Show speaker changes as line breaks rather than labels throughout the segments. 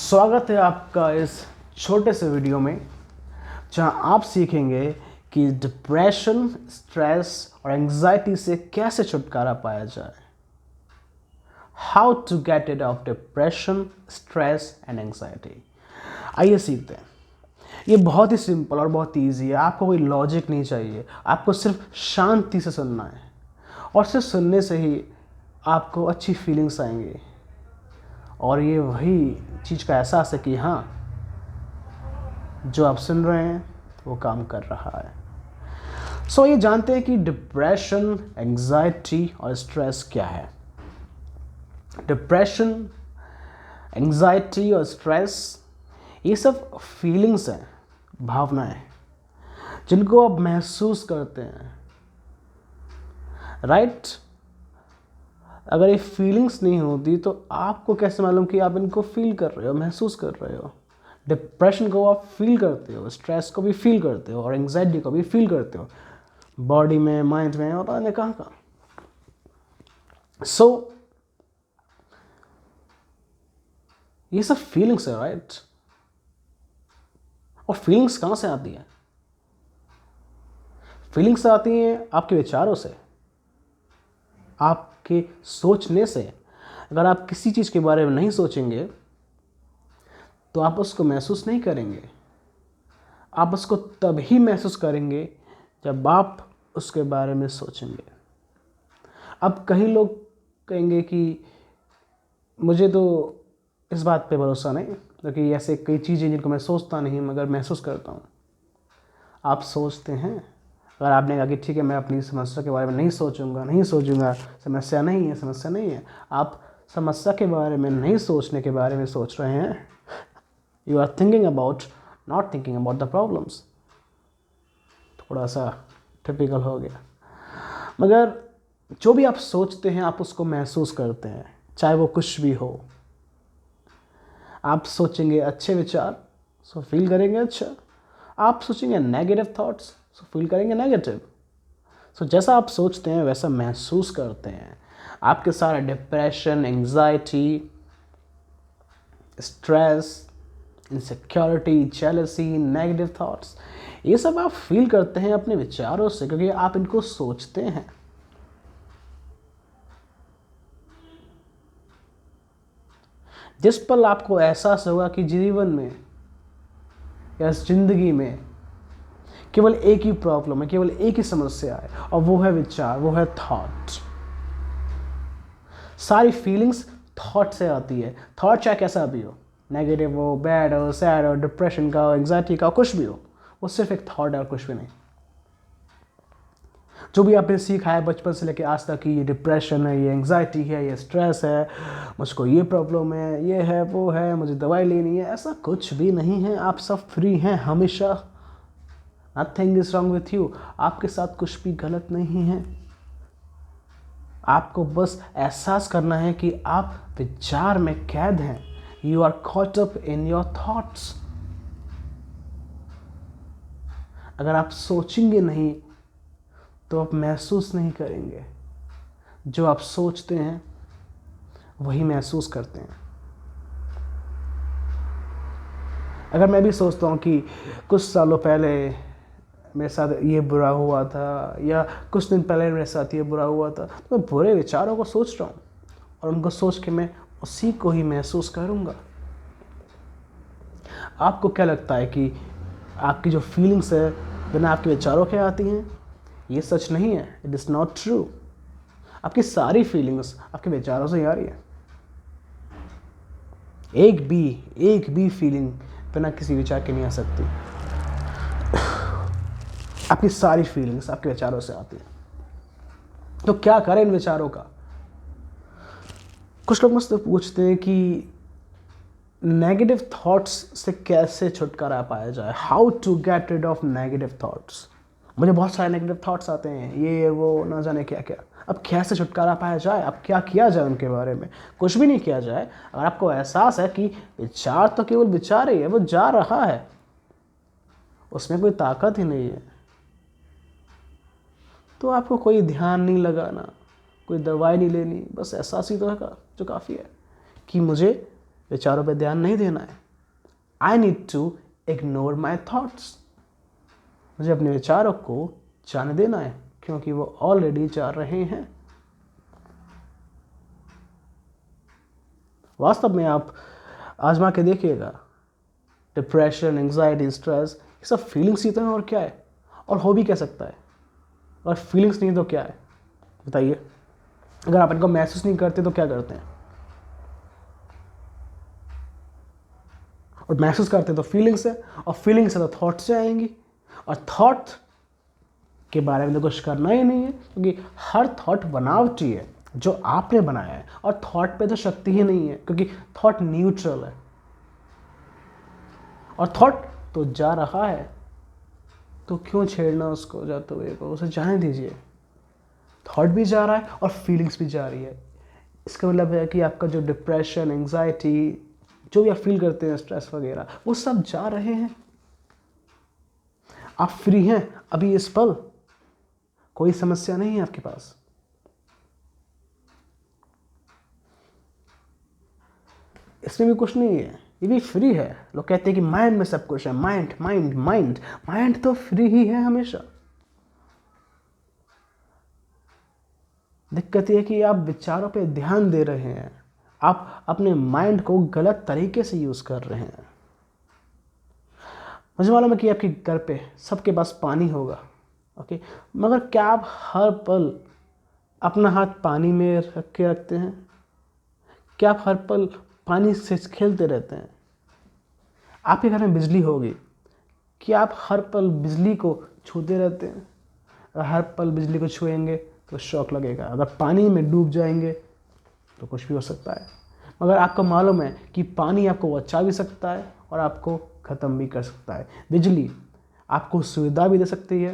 स्वागत है आपका इस छोटे से वीडियो में जहां आप सीखेंगे कि डिप्रेशन, स्ट्रेस और एंजाइटी से कैसे छुटकारा पाया जाए। How to get it of depression, stress and anxiety. आइए सीखते हैं। ये बहुत ही सिंपल और बहुत ईजी है। आपको कोई लॉजिक नहीं चाहिए, आपको सिर्फ शांति से सुनना है और सिर्फ सुनने से ही आपको अच्छी फीलिंग्स आएंगी और ये वही चीज़ का एहसास है कि हाँ, जो आप सुन रहे हैं वो काम कर रहा है। सो ये जानते हैं कि डिप्रेशन, एंजाइटी और स्ट्रेस क्या है। डिप्रेशन, एंजाइटी और स्ट्रेस ये सब फीलिंग्स हैं, भावनाएं जिनको आप महसूस करते हैं, राइट। अगर ये फीलिंग्स नहीं होती तो आपको कैसे मालूम कि आप इनको फील कर रहे हो, महसूस कर रहे हो। डिप्रेशन को आप फील करते हो, स्ट्रेस को भी फील करते हो और एंजाइटी को भी फील करते हो, बॉडी में, माइंड में और अन्य कहाँ कहाँ। सो ये सब फीलिंग्स है, राइट। और फीलिंग्स कहाँ से आती हैं? फीलिंग्स आती हैं आपके विचारों से, आपके सोचने से। अगर आप किसी चीज़ के बारे में नहीं सोचेंगे तो आप उसको महसूस नहीं करेंगे। आप उसको तभी महसूस करेंगे जब आप उसके बारे में सोचेंगे। अब कई लोग कहेंगे कि मुझे तो इस बात पे भरोसा नहीं, क्योंकि ऐसे कई चीज़ें जिनको मैं सोचता नहीं मगर महसूस करता हूँ। आप सोचते हैं। अगर आपने कहा कि ठीक है, मैं अपनी समस्या के बारे में नहीं सोचूंगा, समस्या नहीं है, आप समस्या के बारे में नहीं सोचने के बारे में सोच रहे हैं। You are thinking about, not thinking about the problems. थोड़ा सा टिपिकल हो गया, मगर जो भी आप सोचते हैं आप उसको महसूस करते हैं, चाहे वो कुछ भी हो। आप सोचेंगे अच्छे विचार, सो फील करेंगे अच्छा। आप सोचेंगे नेगेटिव थॉट्स, सो फील करेंगे नेगेटिव। सो जैसा आप सोचते हैं वैसा महसूस करते हैं। आपके सारे depression, anxiety, stress, insecurity, jealousy, negative thoughts, ये सब आप फील करते हैं अपने विचारों से, क्योंकि आप इनको सोचते हैं। जिस पल आपको एहसास होगा कि जीवन में या इस जिंदगी में केवल एक ही प्रॉब्लम है, केवल एक ही समस्या है, और वो है विचार, वो है थॉट। सारी फीलिंग्स थॉट से आती है। थॉट चाहे कैसा भी हो, नेगेटिव हो, बैड हो, सैड हो, डिप्रेशन का हो, एंजाइटी का हो, कुछ भी हो, वो सिर्फ एक थॉट है और कुछ भी नहीं। जो भी आपने सीखा है बचपन से लेकर आज तक कि ये डिप्रेशन है, ये एंजाइटी है, ये स्ट्रेस है, मुझको ये प्रॉब्लम है, ये है, वो है, मुझे दवाई लेनी है, ऐसा कुछ भी नहीं है। आप सब फ्री हैं हमेशा। Nothing is wrong with you. आपके साथ कुछ भी गलत नहीं है। आपको बस एहसास करना है कि आप विचार में कैद हैं। You are caught up in your thoughts. अगर आप सोचेंगे नहीं तो आप महसूस नहीं करेंगे। जो आप सोचते हैं वही महसूस करते हैं। अगर मैं भी सोचता हूँ कि कुछ सालों पहले मेरे साथ ये बुरा हुआ था या कुछ दिन पहले मेरे साथ ये बुरा हुआ था, तो मैं बुरे विचारों को सोच रहा हूँ और उनको सोच के मैं उसी को ही महसूस करूँगा। आपको क्या लगता है कि आपकी जो फीलिंग्स है बिना आपके विचारों के आती हैं? ये सच नहीं है। It is not true. आपकी सारी फीलिंग्स आपके विचारों से ही आ रही है। एक भी फीलिंग बिना किसी विचार के नहीं आ सकती। आपकी सारी फीलिंग्स आपके विचारों से आती है। तो क्या करें इन विचारों का? कुछ लोग मुझसे पूछते हैं कि नेगेटिव थॉट्स से कैसे छुटकारा पाया जाए। How to get rid of negative thoughts. मुझे बहुत सारे नेगेटिव थॉट्स आते हैं, ये वो ना जाने क्या क्या। अब कैसे छुटकारा पाया जाए? अब क्या किया जाए उनके बारे में? कुछ भी नहीं किया जाए। अगर आपको एहसास है कि विचार तो केवल विचार ही है, वो जा रहा है, उसमें कोई ताकत ही नहीं है, तो आपको कोई ध्यान नहीं लगाना, कोई दवाई नहीं लेनी, बस एहसास ही तो है जो काफ़ी है कि मुझे विचारों पे ध्यान नहीं देना है। I need to ignore my thoughts. मुझे अपने विचारों को जाने देना है, क्योंकि वो ऑलरेडी जा रहे हैं। वास्तव में आप आजमा के देखिएगा, डिप्रेशन, एंग्जाइटी, स्ट्रेस, ये सब फीलिंग्स ही तो हैं, और क्या है? और हो भी क्या सकता है? और फीलिंग्स नहीं तो क्या है? बताइए। अगर आप इनको महसूस नहीं करते तो क्या करते हैं? और महसूस करते तो फीलिंग्स है, और फीलिंग्स से तो थॉट्स से आएंगी, और थॉट के बारे में तो कुछ करना ही नहीं है, क्योंकि हर थॉट बनावटी है जो आपने बनाया है, और थॉट पे तो शक्ति ही नहीं है, क्योंकि थॉट न्यूट्रल है। और थॉट तो जा रहा है, तो क्यों छेड़ना उसको, जाते हुए को उसे जाने दीजिए। थॉट भी जा रहा है और फीलिंग्स भी जा रही है। इसका मतलब है कि आपका जो डिप्रेशन, एंग्जाइटी, जो भी आप फील करते हैं, स्ट्रेस वगैरह, वो सब जा रहे हैं। आप फ्री हैं अभी इस पल, कोई समस्या नहीं है आपके पास। इसमें भी कुछ नहीं है, ये भी फ्री है। लोग कहते हैं कि माइंड में सब कुछ है, माइंड माइंड माइंड माइंड तो फ्री ही है हमेशा। दिक्कत ये है कि आप विचारों पे ध्यान दे रहे हैं, आप अपने माइंड को गलत तरीके से यूज कर रहे हैं। मुझे मालूम है कि आपके घर पे सबके पास पानी होगा, ओके, मगर क्या आप हर पल अपना हाथ पानी में रख के रखते हैं? क्या आप हर पल पानी से खेलते रहते हैं? आपके घर में बिजली होगी, क्या आप हर पल बिजली को छूते रहते हैं? अगर हर पल बिजली को छुएंगे तो शॉक लगेगा। अगर पानी में डूब जाएंगे तो कुछ भी हो सकता है। मगर आपको मालूम है कि पानी आपको बचा भी सकता है और आपको ख़त्म भी कर सकता है। बिजली आपको सुविधा भी दे सकती है,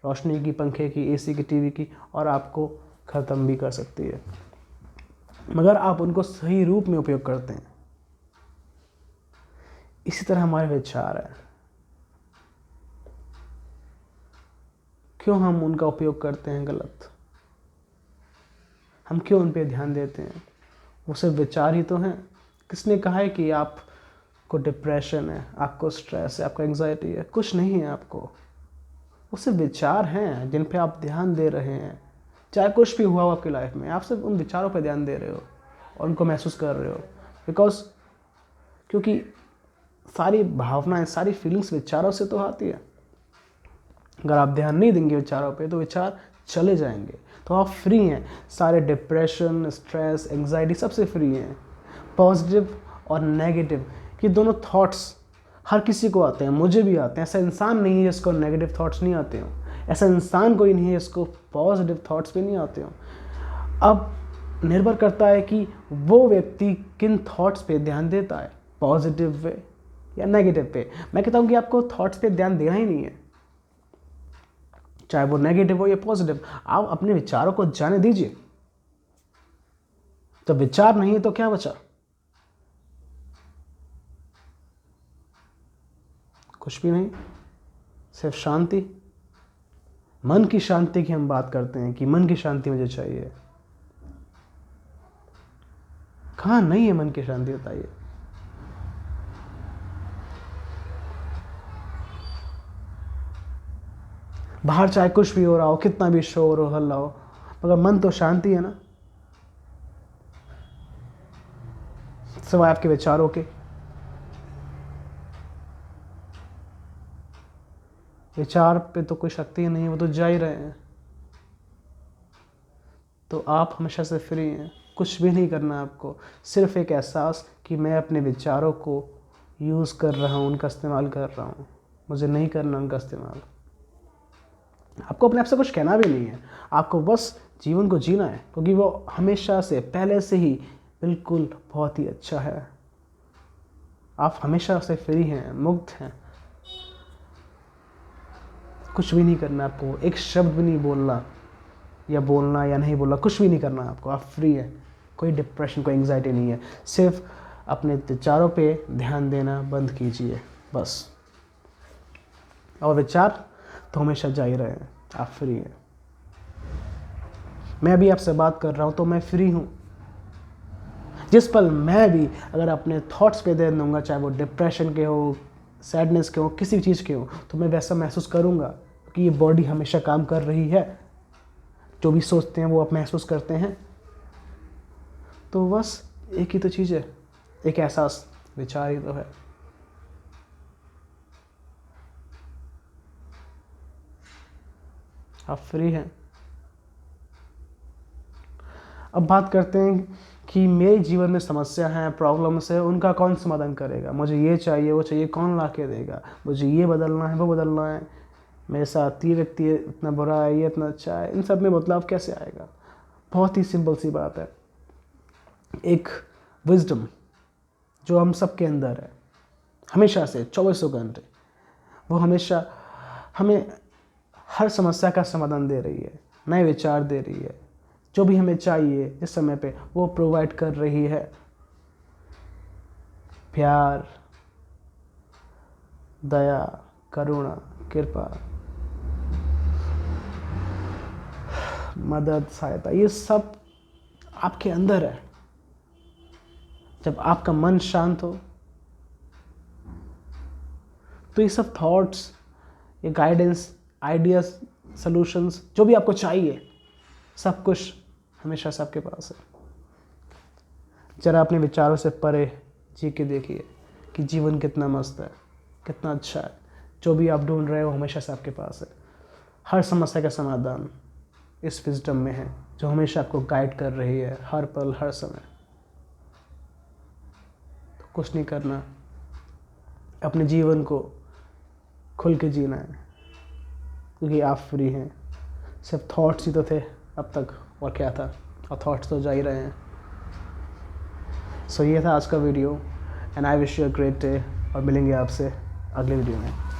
रोशनी की, पंखे की, एसी की, टीवी की, और आपको ख़त्म भी कर सकती है, मगर आप उनको सही रूप में उपयोग करते हैं। इसी तरह हमारे विचार है, क्यों हम उनका उपयोग करते हैं गलत? हम क्यों उन पे ध्यान देते हैं? वो सिर्फ विचार ही तो हैं। किसने कहा है कि आपको डिप्रेशन है, आपको स्ट्रेस है, आपको एंग्जाइटी है? कुछ नहीं है आपको। वो सिर्फ विचार हैं जिन पे आप ध्यान दे रहे हैं। चाहे कुछ भी हुआ हो आपकी लाइफ में, आप सिर्फ उन विचारों पे ध्यान दे रहे हो और उनको महसूस कर रहे हो। क्योंकि सारी भावनाएं, सारी फीलिंग्स विचारों से तो आती है। अगर आप ध्यान नहीं देंगे विचारों पे तो विचार चले जाएंगे। तो आप फ्री हैं, सारे डिप्रेशन, स्ट्रेस, एंग्जाइटी सबसे फ्री हैं। पॉजिटिव और नेगेटिव, ये दोनों थॉट्स हर किसी को आते हैं, मुझे भी आते हैं। ऐसा इंसान नहीं है जिसको नेगेटिव थॉट्स नहीं आते हों, ऐसा इंसान कोई नहीं है जिसको पॉजिटिव थॉट्स भी नहीं आते हों। अब निर्भर करता है कि वो व्यक्ति किन थॉट्स पे ध्यान देता है, पॉजिटिव पे या नेगेटिव पे। मैं कहता हूँ कि आपको थॉट्स पे ध्यान देना ही नहीं है, चाहे वो नेगेटिव हो या पॉजिटिव। आप अपने विचारों को जाने दीजिए। तो विचार नहीं है तो क्या बचा? कुछ भी नहीं, सिर्फ शांति। मन की शांति की हम बात करते हैं कि मन की शांति मुझे चाहिए। कहाँ नहीं है मन की शांति, बताइए। बाहर चाहे कुछ भी हो रहा हो, कितना भी शोर हो, हल्ला हो, मगर मन तो शांति है ना, सिवाय आपके विचारों के। विचार पे तो कोई शक्ति नहीं है, वो तो जा ही रहे हैं। तो आप हमेशा से फ्री हैं, कुछ भी नहीं करना आपको। सिर्फ एक एहसास कि मैं अपने विचारों को यूज़ कर रहा हूँ, उनका इस्तेमाल कर रहा हूँ। मुझे नहीं करना उनका इस्तेमाल। आपको अपने आप से कुछ कहना भी नहीं है, आपको बस जीवन को जीना है, क्योंकि वो हमेशा से, पहले से ही बिल्कुल बहुत ही अच्छा है। आप हमेशा से फ्री हैं, मुक्त हैं। कुछ भी नहीं करना आपको, एक शब्द भी नहीं बोलना या नहीं बोलना, कुछ भी नहीं करना आपको। आप फ्री हैं, कोई डिप्रेशन, कोई एंग्जाइटी नहीं है। सिर्फ अपने विचारों पे ध्यान देना बंद कीजिए बस। और विचार तो हमेशा जा ही रहे हैं, आप फ्री हैं। मैं अभी आपसे बात कर रहा हूँ तो मैं फ्री हूँ। जिस पल मैं भी अगर अपने थॉट्स पे ध्यान दूंगा, चाहे वो डिप्रेशन के हो, सैडनेस के हो, किसी भी चीज़ के हो, तो मैं वैसा महसूस करूंगा कि ये बॉडी हमेशा काम कर रही है। जो भी सोचते हैं वो आप महसूस करते हैं। तो बस एक ही तो चीज़ है, एक एहसास, विचार ही तो है। आप फ्री हैं। अब बात करते हैं कि मेरे जीवन में समस्या है, प्रॉब्लम्स है, उनका कौन समाधान करेगा। मुझे ये चाहिए, वो चाहिए, कौन ला के देगा। मुझे ये बदलना है, वो बदलना है, मेरे साथ ये व्यक्ति इतना बुरा है, ये इतना अच्छा है, इन सब में बदलाव कैसे आएगा। बहुत ही सिंपल सी बात है, एक विजडम जो हम सब के अंदर है हमेशा से 24 घंटे, वो हमेशा हमें हर समस्या का समाधान दे रही है, नए विचार दे रही है, जो भी हमें चाहिए इस समय पे वो प्रोवाइड कर रही है। प्यार, दया, करुणा, कृपा, मदद, सहायता, ये सब आपके अंदर है। जब आपका मन शांत हो तो ये सब थॉट्स, ये गाइडेंस, आइडियाज, सॉल्यूशंस, जो भी आपको चाहिए, सब कुछ हमेशा सबके पास है। जरा अपने विचारों से परे जी के देखिए कि जीवन कितना मस्त है, कितना अच्छा है। जो भी आप ढूंढ रहे हो हमेशा से आपके पास है। हर समस्या का समाधान इस विजडम में है, जो हमेशा आपको गाइड कर रही है, हर पल, हर समय। तो कुछ नहीं करना, अपने जीवन को खुल के जीना है, क्योंकि आप फ्री हैं। सिर्फ थॉट्स ही तो थे अब तक, और क्या था, और थॉट्स तो जा ही रहे हैं। सो ये था आज का video, and I wish you a great day, और मिलेंगे आपसे अगले वीडियो में।